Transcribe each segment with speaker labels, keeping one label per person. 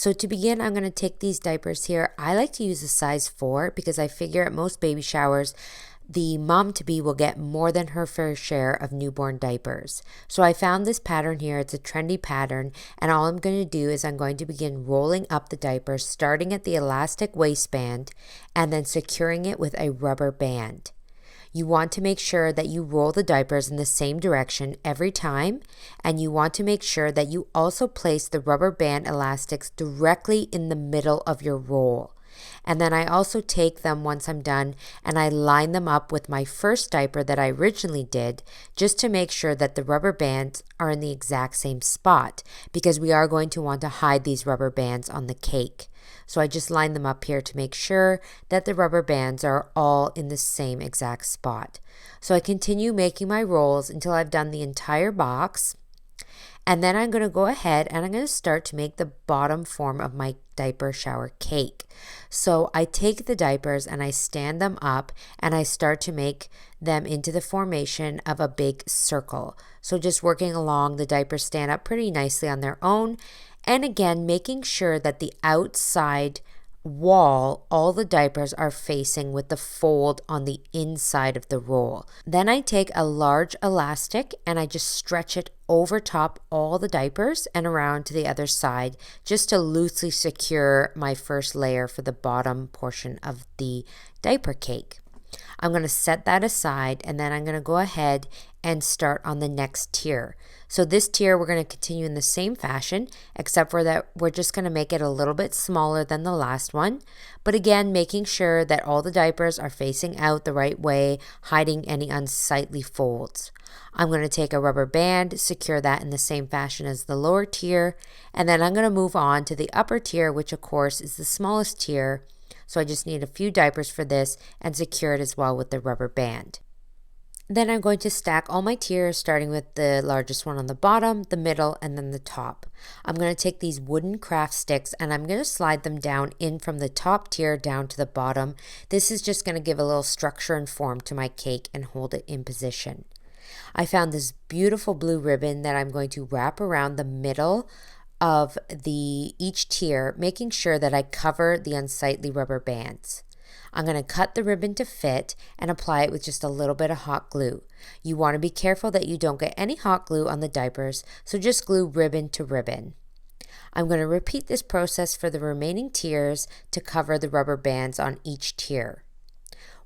Speaker 1: So to begin, I'm going to take these diapers here. I like to use a size 4 because I figure at most baby showers, the mom-to-be will get more than her fair share of newborn diapers. So I found this pattern here. It's a trendy pattern, and all I'm going to do is I'm going to begin rolling up the diaper, starting at the elastic waistband and then securing it with a rubber band. You want to make sure that you roll the diapers in the same direction every time, and you want to make sure that you also place the rubber band elastics directly in the middle of your roll. And then I also take them once I'm done and I line them up with my first diaper that I originally did, just to make sure that the rubber bands are in the exact same spot, because we are going to want to hide these rubber bands on the cake. So I just line them up here to make sure that the rubber bands are all in the same exact spot. So I continue making my rolls until I've done the entire box. And then I'm going to go ahead and I'm going to start to make the bottom form of my diaper shower cake. So I take the diapers and I stand them up and I start to make them into the formation of a big circle. So just working along, the diapers stand up pretty nicely on their own. And again, making sure that the outside wall, all the diapers are facing with the fold on the inside of the roll. Then I take a large elastic and I just stretch it over top all the diapers and around to the other side, just to loosely secure my first layer for the bottom portion of the diaper cake. I'm going to set that aside and then I'm going to go ahead and start on the next tier. So this tier we're going to continue in the same fashion, except for that we're just going to make it a little bit smaller than the last one. But again, making sure that all the diapers are facing out the right way, hiding any unsightly folds. I'm going to take a rubber band, secure that in the same fashion as the lower tier, and then I'm going to move on to the upper tier, which of course is the smallest tier. So I just need a few diapers for this and secure it as well with the rubber band. Then I'm going to stack all my tiers, starting with the largest one on the bottom, the middle, and then the top. I'm going to take these wooden craft sticks and I'm going to slide them down in from the top tier down to the bottom. This is just going to give a little structure and form to my cake and hold it in position. I found this beautiful blue ribbon that I'm going to wrap around the middle of each tier, making sure that I cover the unsightly rubber bands. I'm going to cut the ribbon to fit and apply it with just a little bit of hot glue. You want to be careful that you don't get any hot glue on the diapers, so just glue ribbon to ribbon. I'm going to repeat this process for the remaining tiers to cover the rubber bands on each tier.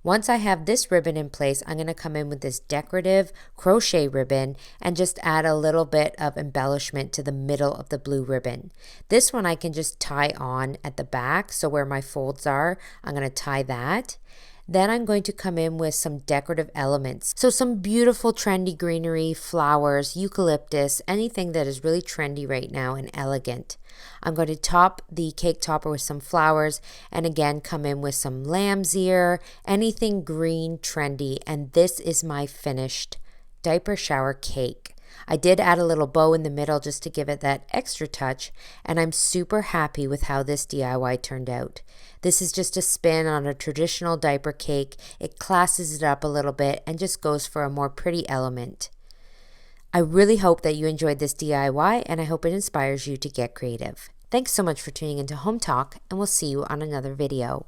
Speaker 1: Once I have this ribbon in place, I'm going to come in with this decorative crochet ribbon and just add a little bit of embellishment to the middle of the blue ribbon. This one I can just tie on at the back, so where my folds are, I'm going to tie that. Then I'm going to come in with some decorative elements. So some beautiful trendy greenery, flowers, eucalyptus, anything that is really trendy right now and elegant. I'm going to top the cake topper with some flowers and again come in with some lamb's ear, anything green, trendy, and this is my finished diaper shower cake. I did add a little bow in the middle just to give it that extra touch, and I'm super happy with how this DIY turned out. This is just a spin on a traditional diaper cake. It classes it up a little bit and just goes for a more pretty element. I really hope that you enjoyed this DIY and I hope it inspires you to get creative. Thanks so much for tuning into Home Talk, and we'll see you on another video.